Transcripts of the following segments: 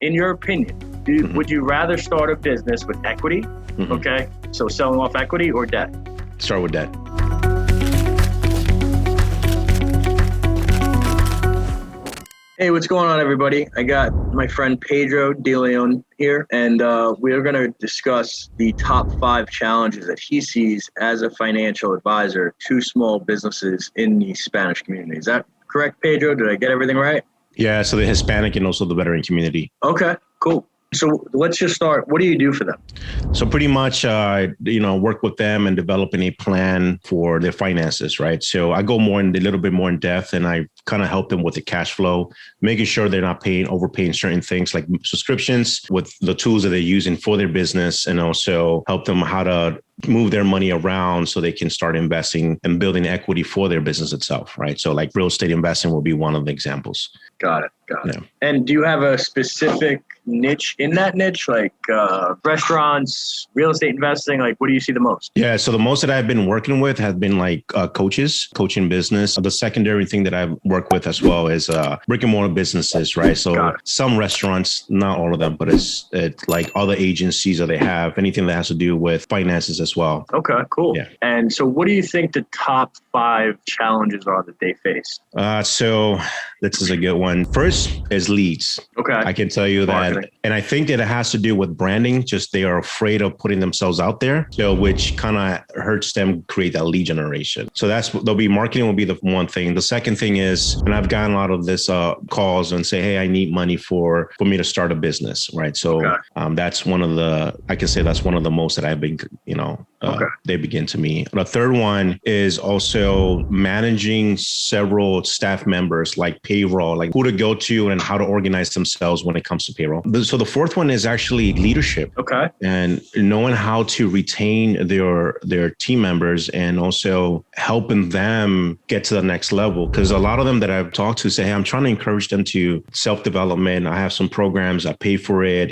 in your opinion, would you rather start a business with equity? Okay. So selling off equity or debt? Start with debt. Hey, what's going on, everybody? I got my friend Pedro De Leon here, and we're going to discuss the top 5 challenges that he sees as a financial advisor to small businesses in the Spanish community. Is that correct, Pedro? Did I get everything right? Yeah, so the Hispanic and also the veteran community. Okay, cool. So let's just start. What do you do for them? So pretty much, work with them and developing a plan for their finances, right? So I go a little bit more in depth, and I kind of help them with the cash flow, making sure they're not overpaying certain things like subscriptions with the tools that they're using for their business, and also help them how to move their money around so they can start investing and building equity for their business itself, right? So like real estate investing will be one of the examples. Got it. And do you have a specific niche in that niche, like restaurants, real estate investing? Like, what do you see the most? Yeah, so the most that I've been working with has been like coaching business. The secondary thing that I've worked with as well is brick and mortar businesses, right? So some restaurants, not all of them, but it's like other agencies that they have, anything that has to do with finances as well. Okay, cool. Yeah. And so what do you think the top 5 challenges are that they face? So this is a good one. First is leads. Okay. I can tell you that. Marketing. And I think that it has to do with branding. Just they are afraid of putting themselves out there, so which kind of hurts them create that lead generation. So marketing will be the one thing. The second thing is, and I've gotten a lot of this calls and say, hey, I need money for me to start a business, right? So that's one of the most that I've been, they begin to me. The third one is also managing several staff members, like payroll, like who to go to and how to organize themselves when it comes to payroll. So the fourth one is actually leadership. Okay. And knowing how to retain their team members and also helping them get to the next level. Because a lot of them that I've talked to say, hey, I'm trying to encourage them to self-development. I have some programs, I pay for it,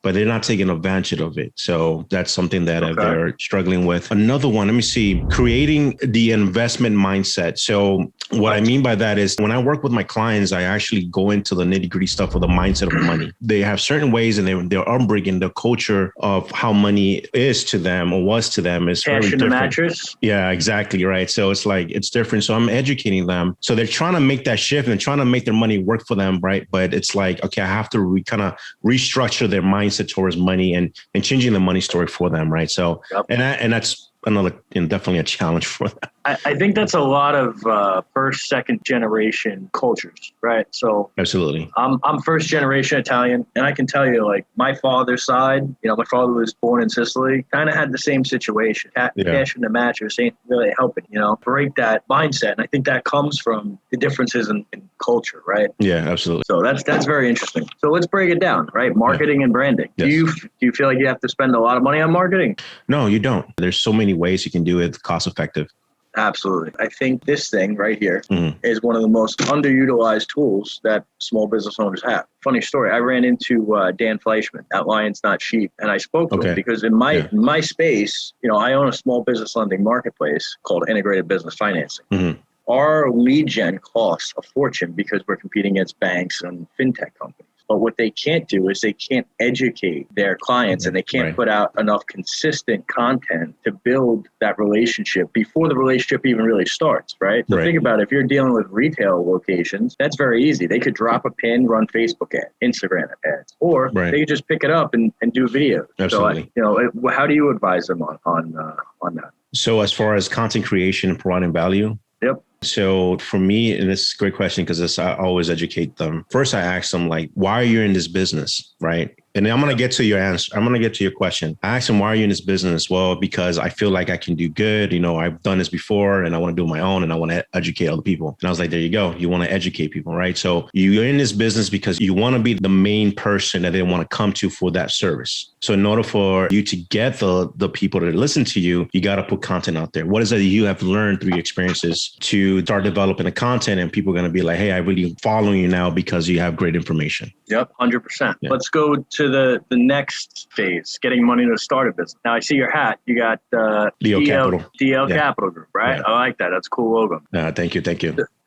but they're not taking advantage of it. So that's something that they're struggling with. Another one, let me see, creating the investment mindset. So what I mean by that is when I work with my clients, I actually go into the nitty-gritty stuff of the mindset of money. They have certain ways, and their upbringing, the culture of how money is to them or was to them is very different. Cash in the mattress? Yeah, exactly. Right. So it's like, it's different. So I'm educating them. So they're trying to make that shift and trying to make their money work for them. Right. But it's like, okay, I have to kind of restructure their mindset towards money and changing the money story for them. Right. So, and that's another, definitely a challenge for them. I think that's a lot of first, second generation cultures, right? So absolutely. I'm first generation Italian, and I can tell you, like, my father's side, my father was born in Sicily, kind of had the same situation. Cash in the mattress ain't really helping, break that mindset. And I think that comes from the differences in culture, right? Yeah, absolutely. So that's very interesting. So let's break it down, right? Marketing and branding. Yes. Do you feel like you have to spend a lot of money on marketing? No, you don't. There's so many ways you can do it cost effective. Absolutely. I think this thing right here is one of the most underutilized tools that small business owners have. Funny story. I ran into Dan Fleischman at Lions Not Sheep, and I spoke to him because in my space, I own a small business lending marketplace called Integrated Business Financing. Mm-hmm. Our lead gen costs a fortune because we're competing against banks and fintech companies. But what they can't do is they can't educate their clients, and they can't put out enough consistent content to build that relationship before the relationship even really starts, right? So think about it. If you're dealing with retail locations, that's very easy. They could drop a pin, run Facebook ads, Instagram ads, or they could just pick it up and do videos. Absolutely. So, how do you advise them on that? So as far as content creation and providing value? Yep. So for me, and this is a great question because I always educate them. First, I ask them, like, why are you in this business, right? And I'm going to get to your answer. I'm going to get to your question. I asked him, why are you in this business? Well, because I feel like I can do good. I've done this before and I want to do my own and I want to educate other people. And I was like, there you go. You want to educate people, right? So you're in this business because you want to be the main person that they want to come to for that service. So in order for you to get the people that listen to you, you got to put content out there. What is it that you have learned through your experiences to start developing the content, and people are going to be like, hey, I really follow you now because you have great information. Yep, 100%. Yeah. Let's go to the next phase, getting money to start a business. Now, I see your hat. You got DL Capital Group, right? Yeah. I like that. That's a cool logo. Thank you.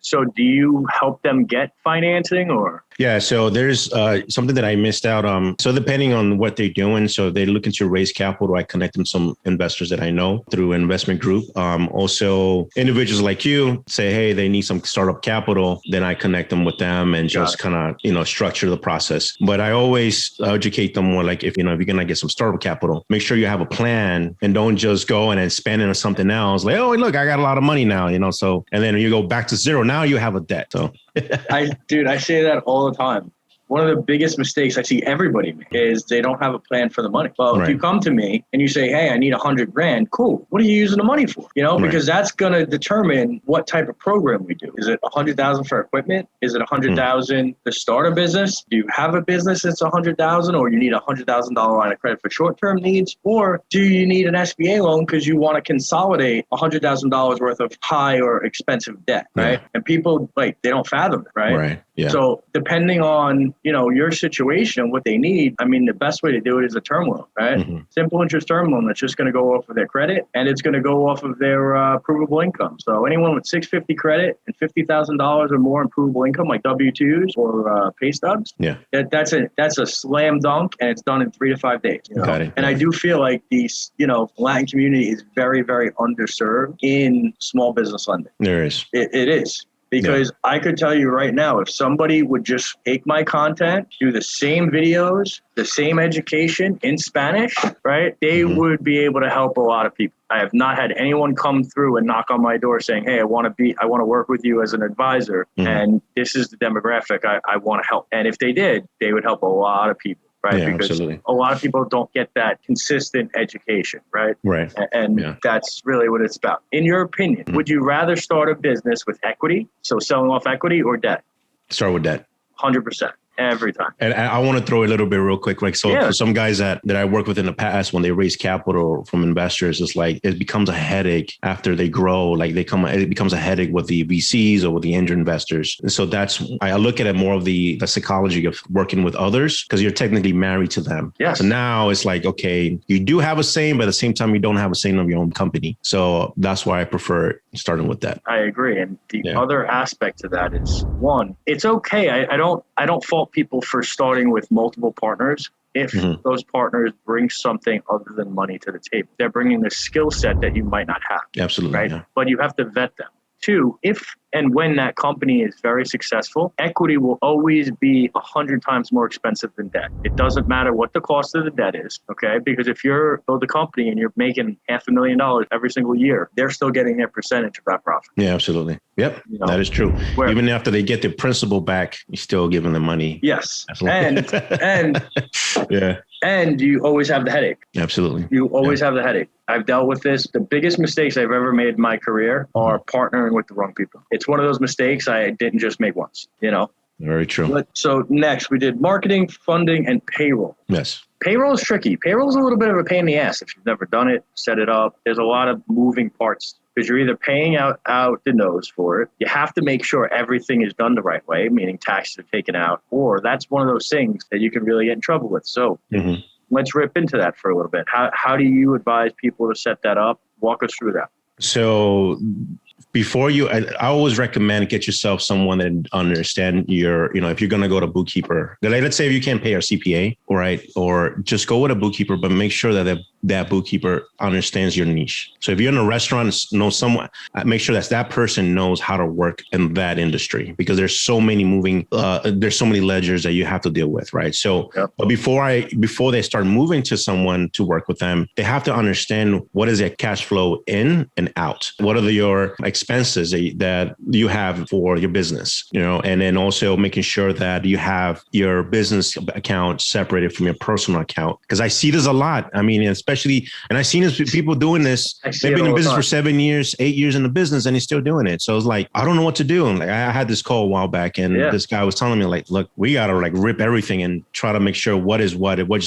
So do you help them get financing or? Yeah, so there's something that I missed out on. So depending on what they're doing, so they're looking to raise capital, I connect them to some investors that I know through an investment group. Also, individuals like you say, hey, they need some startup capital, then I connect them with them and just kind of, structure the process. But I always educate them more like, if you're going to get some startup capital, make sure you have a plan and don't just go and then spend it on something else. Like, oh, look, I got a lot of money now, so, and then you go back to zero. Now you have a debt. So I say that all the time. One of the biggest mistakes I see everybody make is they don't have a plan for the money. Well, if you come to me and you say, hey, I need $100,000, cool. What are you using the money for? Because that's going to determine what type of program we do. Is it $100,000 for equipment? Is it $100,000 to start a business? Do you have a business that's $100,000 or you need a $100,000 line of credit for short-term needs? Or do you need an SBA loan because you want to consolidate $100,000 worth of high or expensive debt, right? And people, they don't fathom it, right? Right. Yeah. So depending on, your situation and what they need, the best way to do it is a term loan, right? Simple interest term loan that's just going to go off of their credit and it's going to go off of their provable income. So anyone with 650 credit and $50,000 or more in provable income, like W-2s or pay stubs, that's a slam dunk and it's done in 3 to 5 days. Got it. And I do feel like these, Latin community is very, very underserved in small business lending. There is. It is. Because I could tell you right now, if somebody would just take my content, do the same videos, the same education in Spanish, right, they would be able to help a lot of people. I have not had anyone come through and knock on my door saying, hey, I want to work with you as an advisor. And this is the demographic I want to help. And if they did, they would help a lot of people. Right. Yeah, because absolutely. a lot of people don't get that consistent education. Right. Right. And that's really what it's about. In your opinion, would you rather start a business with equity, so selling off equity, or debt? Start with debt. 100%. Every time. And I want to throw a little bit real quick. For some guys that I worked with in the past, when they raise capital from investors, it's like it becomes a headache after they grow. It becomes a headache with the VCs or with the angel investors. And so I look at it more of the psychology of working with others because you're technically married to them. Yes. So now it's like, okay, you do have a say, but at the same time, you don't have a say of your own company. So that's why I prefer starting with that. I agree. And the other aspect to that is, one, it's okay. I don't fault people for starting with multiple partners if those partners bring something other than money to the table. They're bringing a skill set that you might not have. Absolutely. Right? Yeah. But you have to vet them. Two, if and when that company is very successful, equity will always be 100 times more expensive than debt. It doesn't matter what the cost of the debt is, okay? Because if you're the company and you're making $500,000 every single year, they're still getting their percentage of that profit. Yeah, absolutely. Yep, that is true. Even after they get their principal back, you're still giving them money. Yes, and yeah. And you always have the headache. Absolutely. You always have the headache. I've dealt with this. The biggest mistakes I've ever made in my career are partnering with the wrong people. It's one of those mistakes I didn't just make once, Very true. So next we did marketing, funding, and payroll. Yes. Payroll is tricky. Payroll is a little bit of a pain in the ass. If you've never done it, set it up. There's a lot of moving parts because you're either paying out the nose for it. You have to make sure everything is done the right way, meaning taxes are taken out, or that's one of those things that you can really get in trouble with. So let's rip into that for a little bit. How do you advise people to set that up? Walk us through that. So before I always recommend get yourself someone that understand your, if you're going to go to bookkeeper, let's say if you can't pay a CPA, right? Or just go with a bookkeeper, but make sure that that bookkeeper understands your niche. So if you're in a restaurant, know someone, make sure that person knows how to work in that industry because there's so many there's so many ledgers that you have to deal with, right? So but before they start moving to someone to work with them, they have to understand what is their cash flow in and out. What are your expenses that you have for your business, and then also making sure that you have your business account separated from your personal account. Because I see this a lot. Especially, and I've seen people doing this. They've been in business for 7 years, 8 years in the business, and he's still doing it. So it's like, I don't know what to do. And I had this call a while back, and this guy was telling me, look, we got to rip everything and try to make sure what is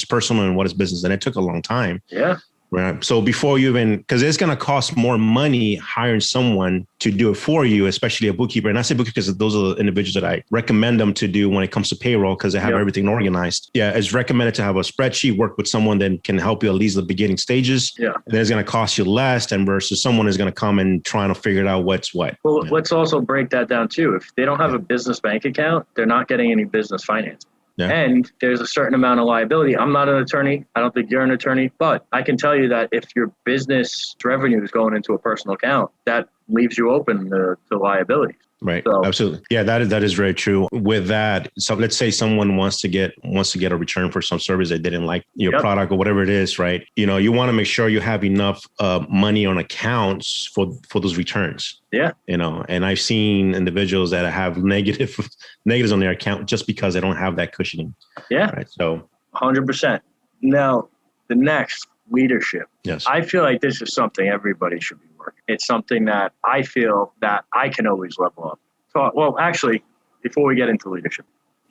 personal and what is business. And it took a long time. Yeah. Right. So before you even, because it's going to cost more money hiring someone to do it for you, especially a bookkeeper. And I say bookkeeper because those are the individuals that I recommend them to do when it comes to payroll, because they have everything organized. Yeah. It's recommended to have a spreadsheet, work with someone that can help you at least the beginning stages. Yeah. And then it's going to cost you less than versus someone is going to come and trying to figure out what's what. Well, let's also break that down too. If they don't have a business bank account, they're not getting any business financing. Yeah. And there's a certain amount of liability. I'm not an attorney. I don't think you're an attorney, but I can tell you that if your business revenue is going into a personal account, that leaves you open to liabilities. Right. So, absolutely. Yeah, that is very true. With that, so let's say someone wants to get a return for some service they didn't like your product or whatever it is, right? You know, you want to make sure you have enough money on accounts for those returns. Yeah. You know, and I've seen individuals that have negatives on their account just because they don't have that cushioning. Yeah. Right. So 100%. Now, the next, leadership. Yes. I feel like this is something everybody should be working. It's something that I feel that I can always level up. So, well, actually, before we get into leadership,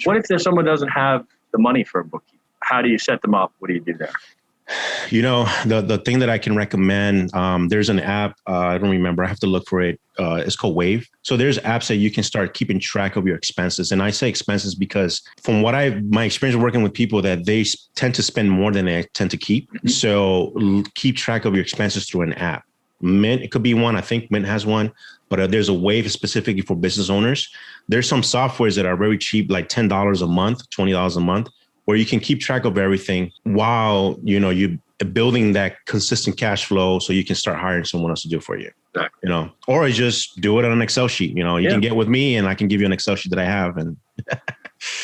what if someone doesn't have the money for a bookkeeper? How do you set them up? What do you do there? You know, the thing that I can recommend, there's an app, I don't remember, I have to look for it. It's called Wave. So there's apps that you can start keeping track of your expenses. And I say expenses because from what my experience working with people, that they tend to spend more than they tend to keep. Mm-hmm. So keep track of your expenses through an app. Mint, it could be one. I think Mint has one, but there's a Wave specifically for business owners. There's some softwares that are very cheap, like $10 a month, $20 a month, where you can keep track of everything while, you know, you building that consistent cash flow so you can start hiring someone else to do it for you. Exactly. You know, or just do it on an Excel sheet. You know, you can get with me and I can give you an Excel sheet that I have. And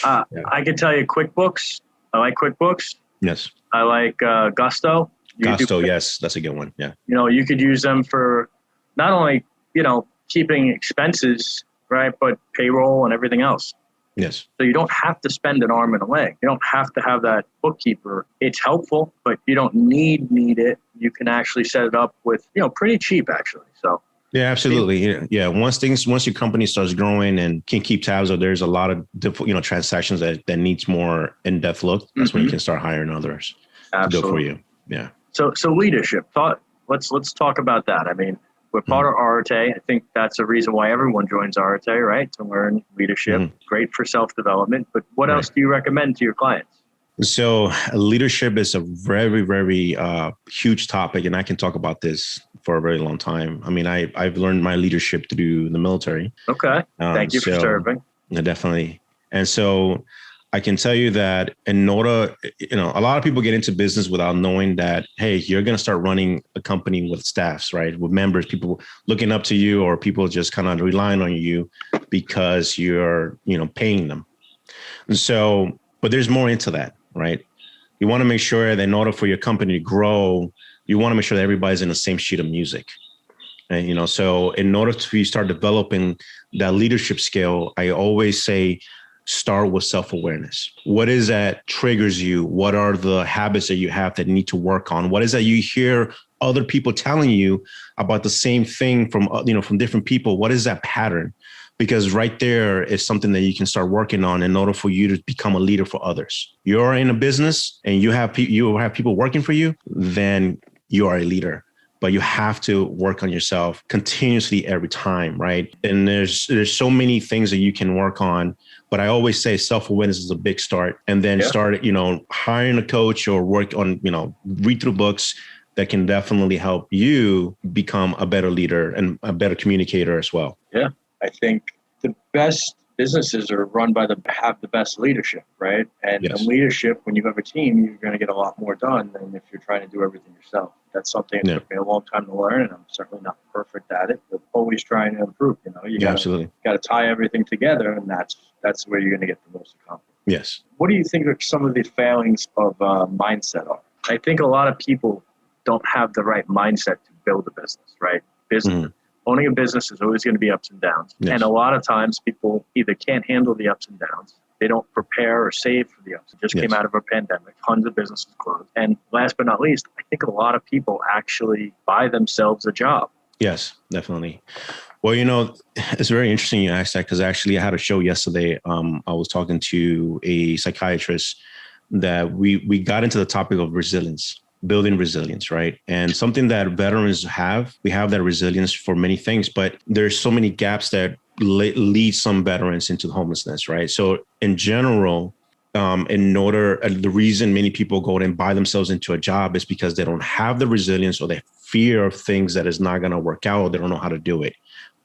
I can tell you QuickBooks. I like QuickBooks. Yes. I like Gusto. Gusto, yes, that's a good one. Yeah. You know, you could use them for not only, you know, keeping expenses, right, but payroll and everything else. Yes. So you don't have to spend an arm and a leg. You don't have to have that bookkeeper. It's helpful, but you don't need it. You can actually set it up with, you know, pretty cheap actually. So yeah, absolutely. Yeah. Once your company starts growing and can keep tabs of, there's a lot of, you know, transactions that needs more in-depth look. That's when you can start hiring others to do it for you. Yeah. So leadership. Let's talk about that. I mean, we're part of Arete. I think that's a reason why everyone joins Arete, right? To learn leadership. Great for self-development. But what else do you recommend to your clients? So leadership is a very, very huge topic, and I can talk about this for a very long time. I mean, I've learned my leadership through the military. Okay. Thank you for serving. Yeah, definitely. And so I can tell you that in order, you know, a lot of people get into business without knowing that, hey, you're going to start running a company with staffs, right? With members, people looking up to you, or people just kind of relying on you because you're, you know, paying them. So, but there's more into that, right? You want to make sure that in order for your company to grow, you want to make sure that everybody's in the same sheet of music. And, you know, so in order to start developing that leadership skill, I always say, start with self-awareness. What is that triggers you? What are the habits that you have that need to work on? What is that you hear other people telling you about the same thing from, you know, from different people? What is that pattern? Because right there is something that you can start working on in order for you to become a leader for others. You're in a business and you have people working for you, then you are a leader. But you have to work on yourself continuously every time, right? And there's so many things that you can work on. But I always say self-awareness is a big start. And then start, you know, hiring a coach or work on, you know, read through books that can definitely help you become a better leader and a better communicator as well. Yeah, I think the best businesses are run by have the best leadership, right? And in leadership, when you have a team, you're going to get a lot more done than if you're trying to do everything yourself. That's something that took me a long time to learn, and I'm certainly not perfect at it, but always trying to improve. You know, you got to tie everything together, and that's where you're going to get the most accomplished. Yes. What do you think are some of the failings of mindset are? I think a lot of people don't have the right mindset to build a business, right? Owning a business is always going to be ups and downs. Yes. And a lot of times people either can't handle the ups and downs, they don't prepare or save for the ups. It just came out of a pandemic. Tons of businesses closed. And last but not least, I think a lot of people actually buy themselves a job. Yes, definitely. Well, you know, it's very interesting you asked that, because actually I had a show yesterday. I was talking to a psychiatrist that we got into the topic of resilience. building resilience, right? And something that veterans have, we have that resilience for many things, but there's so many gaps that lead some veterans into homelessness, right? So in general, the reason many people go and buy themselves into a job is because they don't have the resilience, or they fear of things that is not going to work out, or they don't know how to do it,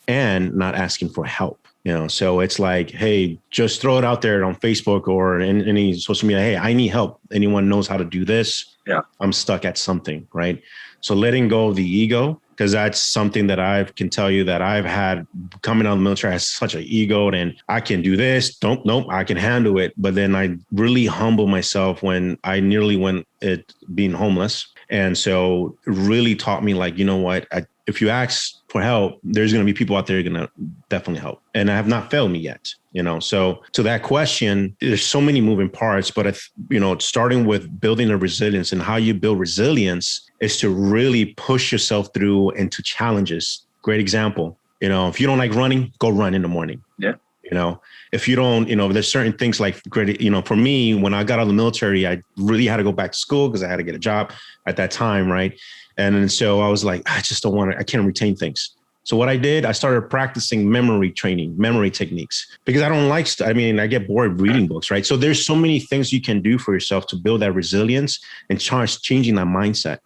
and not asking for help. So it's like, hey, just throw it out there on Facebook or in any social media. Hey, I need help. Anyone knows how to do this? Yeah. I'm stuck at something, right? So letting go of the ego, because that's something that I can tell you that I've had coming out of the military. I have such an ego, and I can do this. Nope, I can handle it. But then I really humble myself when I nearly went it being homeless. And so it really taught me, like, you know what, if you ask for help, there's going to be people out there going to definitely help. And I have not failed me yet, So to that question, there's so many moving parts, but starting with building a resilience, and how you build resilience is to really push yourself through into challenges. Great example. If you don't like running, go run in the morning. Yeah. If you don't, there's certain things like, for me, when I got out of the military, I really had to go back to school because I had to get a job at that time. Right. And so I was like, I just don't want to, I can't retain things. So what I did, I started practicing memory techniques, because I don't like, I get bored reading books, right? So there's so many things you can do for yourself to build that resilience and changing that mindset,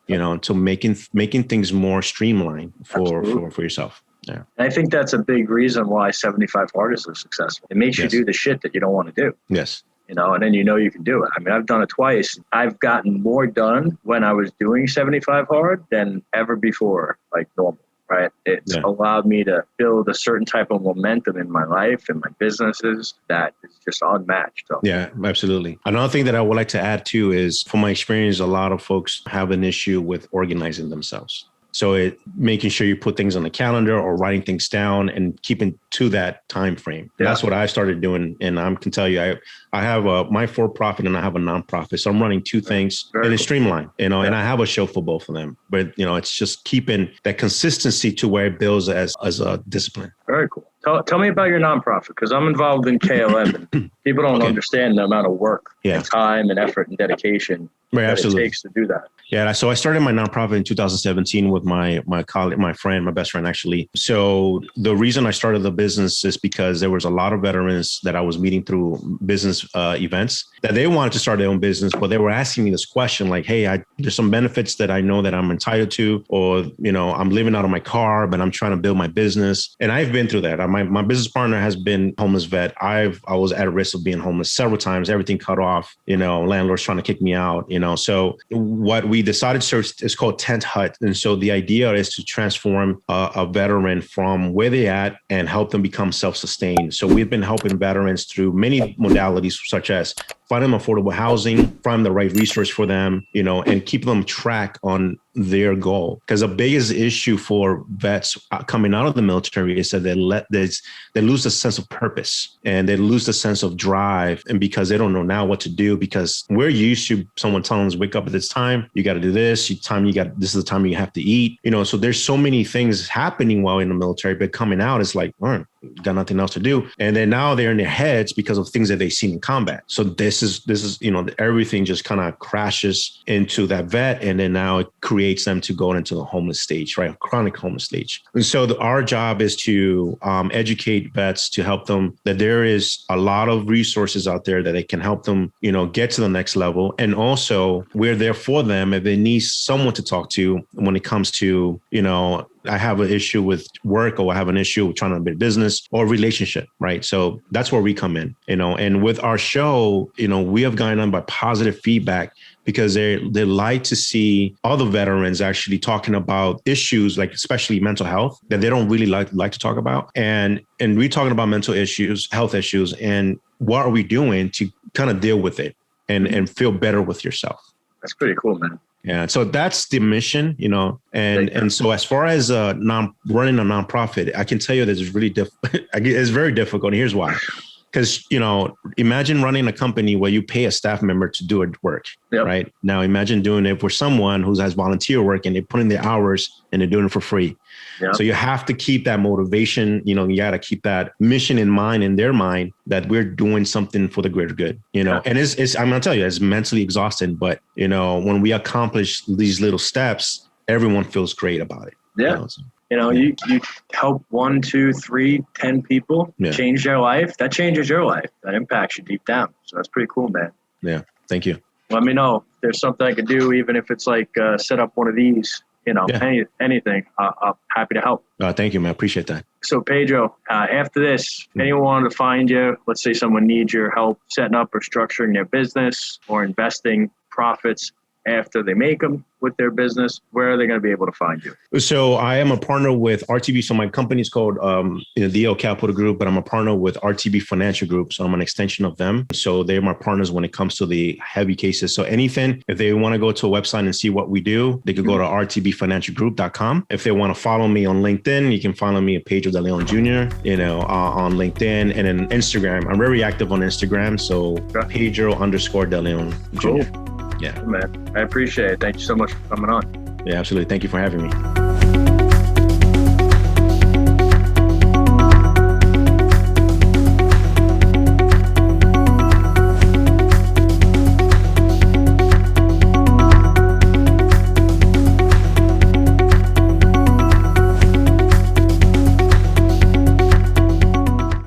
to making things more streamlined for yourself. Yeah. And I think that's a big reason why 75 Hard is so successful. It makes you do the shit that you don't want to do. Yes. And then you can do it. I've done it twice. I've gotten more done when I was doing 75 Hard than ever before, like normal, right? It's allowed me to build a certain type of momentum in my life and my businesses that is just unmatched. So. Yeah, absolutely. Another thing that I would like to add too is, from my experience, a lot of folks have an issue with organizing themselves. So making sure you put things on the calendar or writing things down and keeping to that time frame. Yeah. That's what I started doing. And I can tell you, I have my for-profit and I have a nonprofit. So I'm running two things. Very and it's streamlined, and I have a show for both of them. But, it's just keeping that consistency to where it builds as a discipline. Very cool. Tell me about your nonprofit, because I'm involved in KLM. And people don't understand the amount of work and time and effort and dedication that it takes to do that. Yeah. So I started my nonprofit in 2017 with my colleague, my best friend, actually. So the reason I started the business is because there was a lot of veterans that I was meeting through business events that they wanted to start their own business, but they were asking me this question like, hey, there's some benefits that I know that I'm entitled to, or, I'm living out of my car, but I'm trying to build my business. And I've been through that. My business partner has been homeless vet. I was at risk of being homeless several times, everything cut off, landlords trying to kick me out, So what we decided to search is called Tent Hut. And so the idea is to transform a veteran from where they're at and help them become self-sustained. So we've been helping veterans through many modalities, such as find them affordable housing, find the right resource for them, and keep them track on their goal. Because the biggest issue for vets coming out of the military is that they lose the sense of purpose and they lose the sense of drive. And because they don't know now what to do, because we're used to someone telling us, wake up at this time, you got to do this, this is the time you have to eat. So there's so many things happening while in the military, but coming out is like, got nothing else to do. And then now they're in their heads because of things that they've seen in combat. So this is, everything just kind of crashes into that vet. And then now it creates them to go into the homeless stage, right? Chronic homeless stage. And so our job is to educate vets, to help them that there is a lot of resources out there that they can help them, get to the next level. And also we're there for them if they need someone to talk to when it comes to, I have an issue with work, or I have an issue with trying to build business or relationship, right? So that's where we come in, and with our show, we have gotten on by positive feedback because they like to see other veterans actually talking about issues, like especially mental health, that they don't really like to talk about. And we're talking about mental issues, health issues, and what are we doing to kind of deal with it and feel better with yourself. That's pretty cool, man. Yeah. So that's the mission, and so as far as running a nonprofit, I can tell you that it's really it's very difficult. And here's why. because, imagine running a company where you pay a staff member to do work, right? Now, imagine doing it for someone who has volunteer work and they put in their hours and they're doing it for free. Yeah. So you have to keep that motivation, you got to keep that mission in mind, in their mind, that we're doing something for the greater good, and I'm going to tell you, it's mentally exhausting, but, when we accomplish these little steps, everyone feels great about it. Yeah. You help 1, 2, 3, 10 people change their life. That changes your life. That impacts you deep down. So that's pretty cool, man. Yeah. Thank you. Let me know if there's something I could do, even if it's like set up one of these, anything. I'm happy to help. Thank you, man. I appreciate that. So Pedro, after this, if anyone wanted to find you, let's say someone needs your help setting up or structuring their business or investing profits after they make them with their business, where are they going to be able to find you? So I am a partner with RTB. So my company is called DL Capital Group, but I'm a partner with RTB Financial Group. So I'm an extension of them. So they're my partners when it comes to the heavy cases. So anything, if they want to go to a website and see what we do, they could go to rtbfinancialgroup.com. If they want to follow me on LinkedIn, you can follow me at Pedro De Leon Jr., on LinkedIn, and then Instagram. I'm very active on Instagram. So Pedro_De Leon Jr. Cool. Yeah, man. I appreciate it. Thank you so much for coming on. Yeah, absolutely. Thank you for having me.